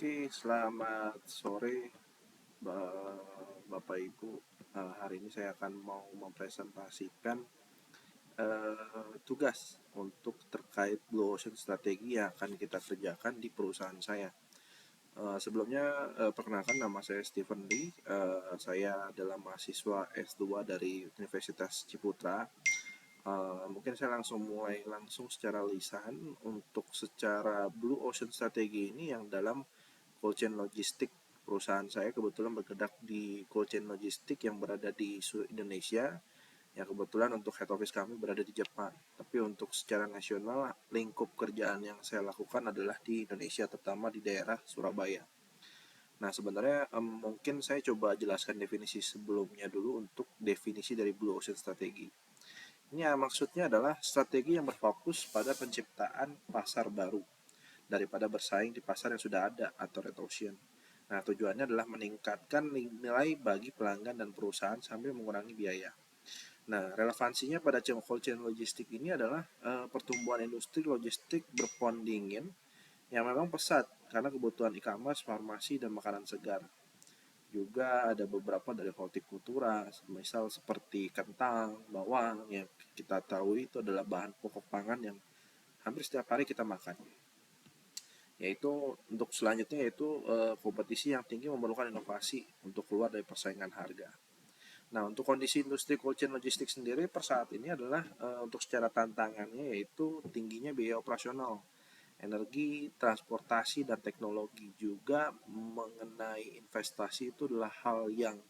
Oke, selamat sore Bapak Ibu. Hari ini saya akan mau mempresentasikan tugas untuk terkait Blue Ocean strategi yang akan kita kerjakan di perusahaan saya. Sebelumnya, perkenalkan, nama saya Stephen Lee. Saya adalah mahasiswa S2 dari Universitas Ciputra. Mungkin saya langsung secara lisan untuk secara Blue Ocean strategi ini yang dalam cold chain logistik. Perusahaan saya kebetulan bergerak di cold chain logistik yang berada di seluruh Indonesia, yang kebetulan untuk head office kami berada di Jepang. Tapi untuk secara nasional, lingkup kerjaan yang saya lakukan adalah di Indonesia, terutama di daerah Surabaya. Nah, sebenarnya mungkin saya coba jelaskan definisi sebelumnya dulu untuk definisi dari Blue Ocean Strategi. Ini maksudnya adalah strategi yang berfokus pada penciptaan pasar baru daripada bersaing di pasar yang sudah ada atau red ocean. Nah, tujuannya adalah meningkatkan nilai bagi pelanggan dan perusahaan sambil mengurangi biaya. Nah, relevansinya pada cold chain logistik ini adalah pertumbuhan industri logistik berpondingin yang memang pesat karena kebutuhan e-commerce, farmasi, dan makanan segar. Juga ada beberapa dari hortikultura, misal seperti kentang, bawang, yang kita tahu itu adalah bahan pokok pangan yang hampir setiap hari kita makan. Yaitu untuk selanjutnya yaitu kompetisi yang tinggi memerlukan inovasi untuk keluar dari persaingan harga. Nah, untuk kondisi industri cold chain logistik sendiri per saat ini adalah untuk secara tantangannya yaitu tingginya biaya operasional, energi, transportasi, dan teknologi. Juga mengenai investasi itu adalah hal yang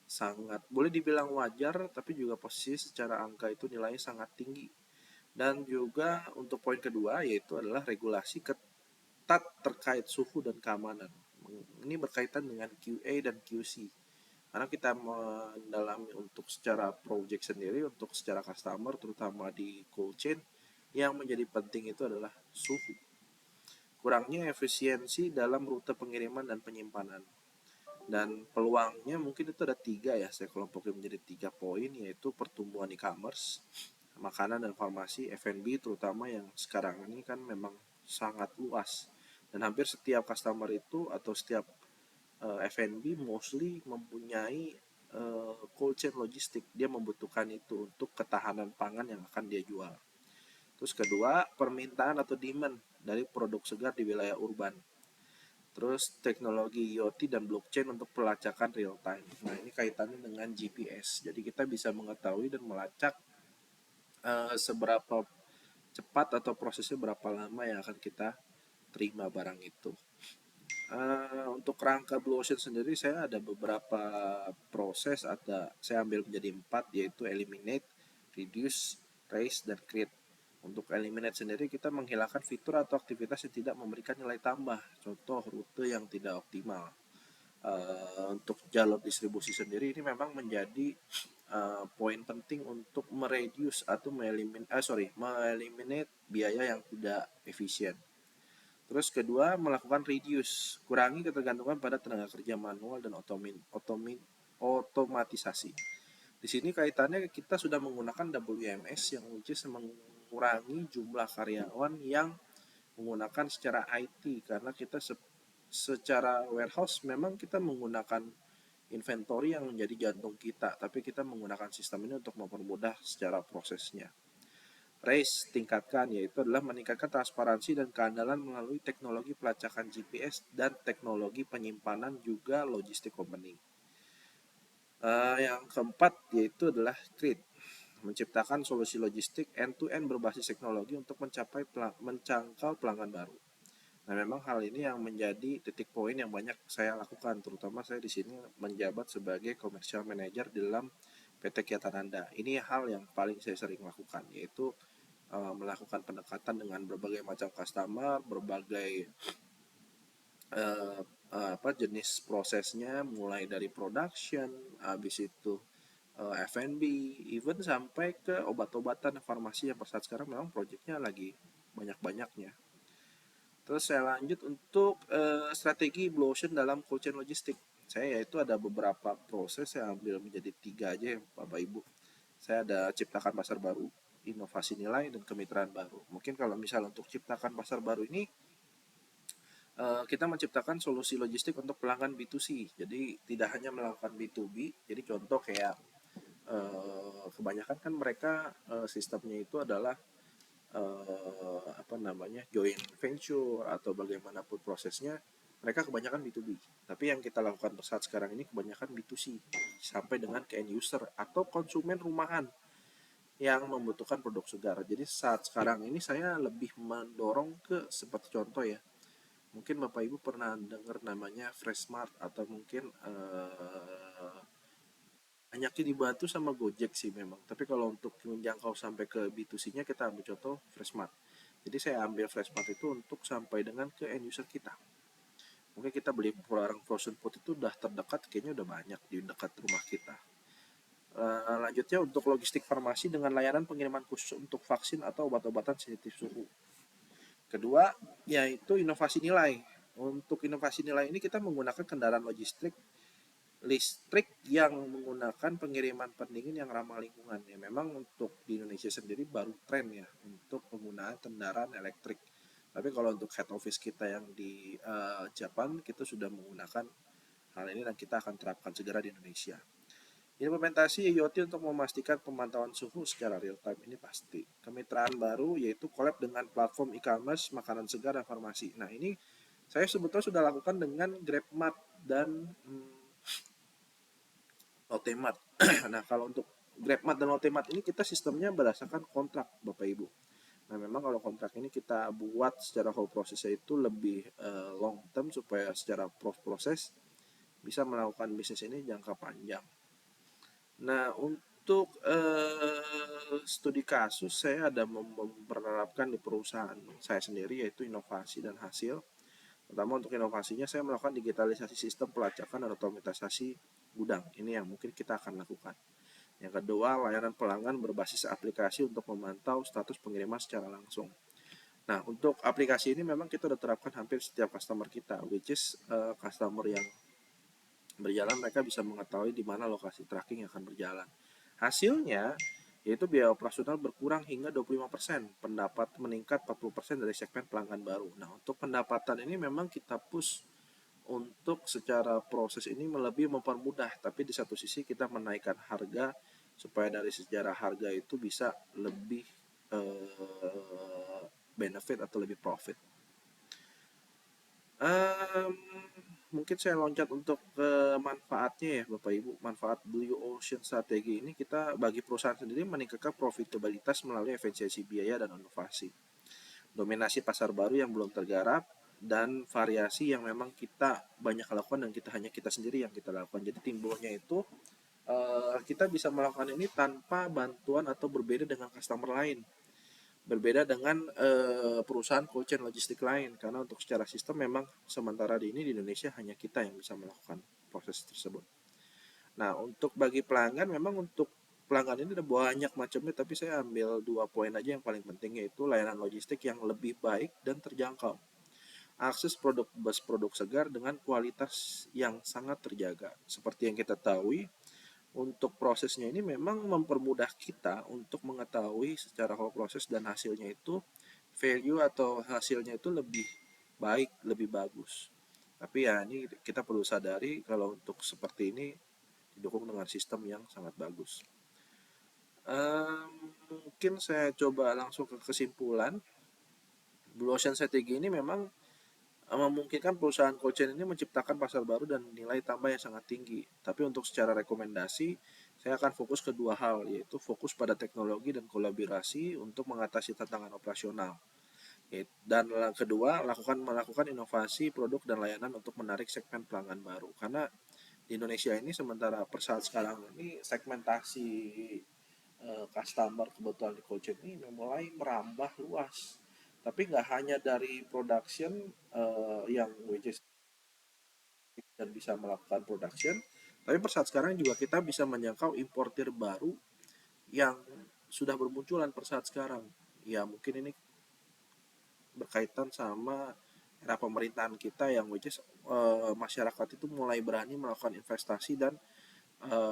sangat boleh dibilang wajar, tapi juga posisi secara angka itu nilainya sangat tinggi. Dan juga untuk poin kedua yaitu adalah regulasi ketat terkait suhu dan keamanan. Ini berkaitan dengan QA dan QC. Karena kita mendalami untuk secara project sendiri, untuk secara customer, terutama di cold chain, yang menjadi penting itu adalah suhu. Kurangnya efisiensi dalam rute pengiriman dan penyimpanan. Dan peluangnya mungkin itu ada tiga ya, saya kelompokin menjadi 3 poin, yaitu pertumbuhan e-commerce, makanan dan farmasi, F&B terutama yang sekarang ini kan memang sangat luas. Dan hampir setiap customer itu atau setiap F&B mostly mempunyai cold chain logistik. Dia membutuhkan itu untuk ketahanan pangan yang akan dia jual. Terus kedua, permintaan atau demand dari produk segar di wilayah urban. Terus teknologi IoT dan blockchain untuk pelacakan real time. Nah, ini kaitannya dengan GPS. Jadi kita bisa mengetahui dan melacak seberapa cepat atau prosesnya berapa lama yang akan kita terima barang itu. Untuk rangka Blue Ocean sendiri saya ada beberapa proses, saya ambil menjadi 4, yaitu eliminate, reduce, raise, dan create. Untuk eliminate sendiri kita menghilangkan fitur atau aktivitas yang tidak memberikan nilai tambah, contoh rute yang tidak optimal. Untuk jalur distribusi sendiri ini memang menjadi poin penting untuk mereduce atau meliminate biaya yang tidak efisien. Terus kedua, melakukan reduce, kurangi ketergantungan pada tenaga kerja manual dan otomatisasi. Di sini kaitannya kita sudah menggunakan WMS yang which is mengurangi jumlah karyawan yang menggunakan secara IT, karena kita secara warehouse memang kita menggunakan inventory yang menjadi jantung kita, tapi kita menggunakan sistem ini untuk mempermudah secara prosesnya. Raise, tingkatkan, yaitu adalah meningkatkan transparansi dan keandalan melalui teknologi pelacakan GPS dan teknologi penyimpanan juga logistik company. Yang keempat yaitu adalah create, menciptakan solusi logistik end-to-end berbasis teknologi untuk menjangkau pelanggan baru. Nah, memang hal ini yang menjadi titik poin yang banyak saya lakukan, terutama saya di sini menjabat sebagai commercial manager di dalam PT Kiatananda. Ini hal yang paling saya sering lakukan, yaitu melakukan pendekatan dengan berbagai macam customer, berbagai jenis prosesnya, mulai dari production, habis itu F&B, even sampai ke obat-obatan farmasi yang saat sekarang memang proyeknya lagi banyak-banyaknya. Terus saya lanjut untuk strategi Blue Ocean dalam cold chain logistik. Saya yaitu ada beberapa proses, saya ambil menjadi 3 aja ya Bapak Ibu. Saya ada ciptakan pasar baru, inovasi nilai, dan kemitraan baru. Mungkin kalau misal untuk ciptakan pasar baru ini kita menciptakan solusi logistik untuk pelanggan B2C. Jadi tidak hanya melakukan B2B. Jadi contoh kayak kebanyakan kan mereka sistemnya itu adalah apa namanya joint venture atau bagaimanapun prosesnya mereka kebanyakan B2B. Tapi yang kita lakukan saat sekarang ini kebanyakan B2C sampai dengan ke end user atau konsumen rumahan yang membutuhkan produk segar. Jadi saat sekarang ini saya lebih mendorong ke seperti contoh ya. Mungkin Bapak Ibu pernah dengar namanya Freshmart atau mungkin banyaknya dibantu sama Gojek sih memang. Tapi kalau untuk menjangkau sampai ke B2C-nya kita ambil contoh Freshmart. Jadi saya ambil Freshmart itu untuk sampai dengan ke end user kita. Mungkin kita beli barang frozen food itu udah terdekat, kayaknya udah banyak di dekat rumah kita. Lanjutnya untuk logistik farmasi dengan layanan pengiriman khusus untuk vaksin atau obat-obatan sensitif suhu. Kedua, yaitu inovasi nilai. Untuk inovasi nilai ini kita menggunakan kendaraan logistik listrik yang menggunakan pengiriman pendingin yang ramah lingkungan. Ya, memang untuk di Indonesia sendiri baru tren ya untuk penggunaan kendaraan elektrik. Tapi kalau untuk head office kita yang di Japan, kita sudah menggunakan hal ini dan kita akan terapkan segera di Indonesia. Implementasi IoT untuk memastikan pemantauan suhu secara real time ini pasti. Kemitraan baru yaitu collab dengan platform e-commerce, makanan segar, dan farmasi. Nah ini saya sebetulnya sudah lakukan dengan GrabMart dan Lotemart. Nah kalau untuk GrabMart dan Lotemart ini kita sistemnya berdasarkan kontrak Bapak Ibu. Nah memang kalau kontrak ini kita buat secara whole prosesnya itu lebih long term supaya secara proses bisa melakukan bisnis ini jangka panjang. Nah, untuk studi kasus saya ada menerapkan di perusahaan saya sendiri yaitu inovasi dan hasil. Pertama untuk inovasinya saya melakukan digitalisasi sistem pelacakan dan otomatisasi gudang. Ini yang mungkin kita akan lakukan. Yang kedua, layanan pelanggan berbasis aplikasi untuk memantau status pengiriman secara langsung. Nah, untuk aplikasi ini memang kita sudah terapkan hampir setiap customer kita, which is customer yang berjalan mereka bisa mengetahui di mana lokasi tracking yang akan berjalan. Hasilnya yaitu biaya operasional berkurang hingga 25%, pendapat meningkat 40% dari segmen pelanggan baru. Nah, untuk pendapatan ini memang kita push untuk secara proses ini lebih mempermudah, tapi di satu sisi kita menaikkan harga supaya dari sejarah harga itu bisa lebih benefit atau lebih profit. Um, Mungkin saya loncat untuk ke manfaatnya ya Bapak Ibu. Manfaat Blue Ocean strategi ini kita bagi perusahaan sendiri meningkatkan profitabilitas melalui efisiensi biaya dan inovasi. Dominasi pasar baru yang belum tergarap dan variasi yang memang kita banyak lakukan dan kita sendiri yang kita lakukan. Jadi timbulnya itu kita bisa melakukan ini tanpa bantuan atau berbeda dengan customer lain. Berbeda dengan perusahaan cold chain logistik lain karena untuk secara sistem memang sementara ini di Indonesia hanya kita yang bisa melakukan proses tersebut. Nah untuk bagi pelanggan memang untuk pelanggan ini ada banyak macamnya tapi saya ambil 2 poin aja yang paling penting yaitu layanan logistik yang lebih baik dan terjangkau. Akses produk segar dengan kualitas yang sangat terjaga. Seperti yang kita tahu, untuk prosesnya ini memang mempermudah kita untuk mengetahui secara whole proses dan hasilnya itu value atau hasilnya itu lebih baik, lebih bagus. Tapi ya ini kita perlu sadari kalau untuk seperti ini didukung dengan sistem yang sangat bagus. Mungkin saya coba langsung ke kesimpulan. Blue Ocean Strategi ini memang memungkinkan perusahaan cold chain ini menciptakan pasar baru dan nilai tambah yang sangat tinggi. Tapi untuk secara rekomendasi, saya akan fokus ke dua hal, yaitu fokus pada teknologi dan kolaborasi untuk mengatasi tantangan operasional. Dan kedua, melakukan inovasi produk dan layanan untuk menarik segmen pelanggan baru. Karena di Indonesia ini sementara per saat sekarang ini segmentasi customer kebetulan di cold chain ini mulai merambah luas. Tapi nggak hanya dari production yang which is dan bisa melakukan production, tapi per saat sekarang juga kita bisa menjangkau importir baru yang sudah bermunculan per saat sekarang. Ya mungkin ini berkaitan sama era pemerintahan kita yang which is masyarakat itu mulai berani melakukan investasi dan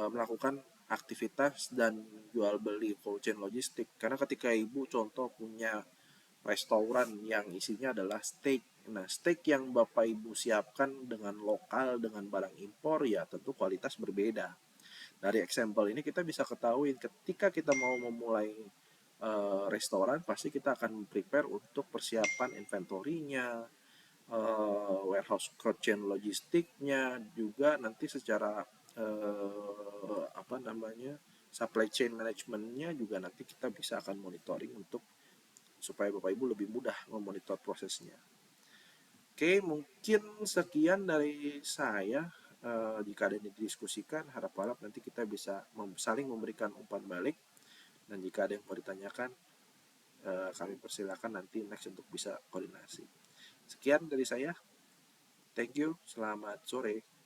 melakukan aktivitas dan jual beli cold chain logistik. Karena ketika ibu contoh punya restoran yang isinya adalah steak, Nah, steak yang Bapak Ibu siapkan dengan lokal, dengan barang impor, ya tentu kualitas berbeda. Dari example ini kita bisa ketahui ketika kita mau memulai restoran, pasti kita akan prepare untuk persiapan inventory-nya, warehouse cost chain logistiknya, juga nanti secara apa namanya, supply chain manajemennya juga nanti kita bisa akan monitoring untuk supaya Bapak Ibu lebih mudah memonitor prosesnya. Oke, mungkin sekian dari saya. Jika ada yang didiskusikan, harap-harap nanti kita bisa saling memberikan umpan balik. Dan jika ada yang mau ditanyakan, kami persilakan nanti next untuk bisa koordinasi. Sekian dari saya. Thank you. Selamat sore.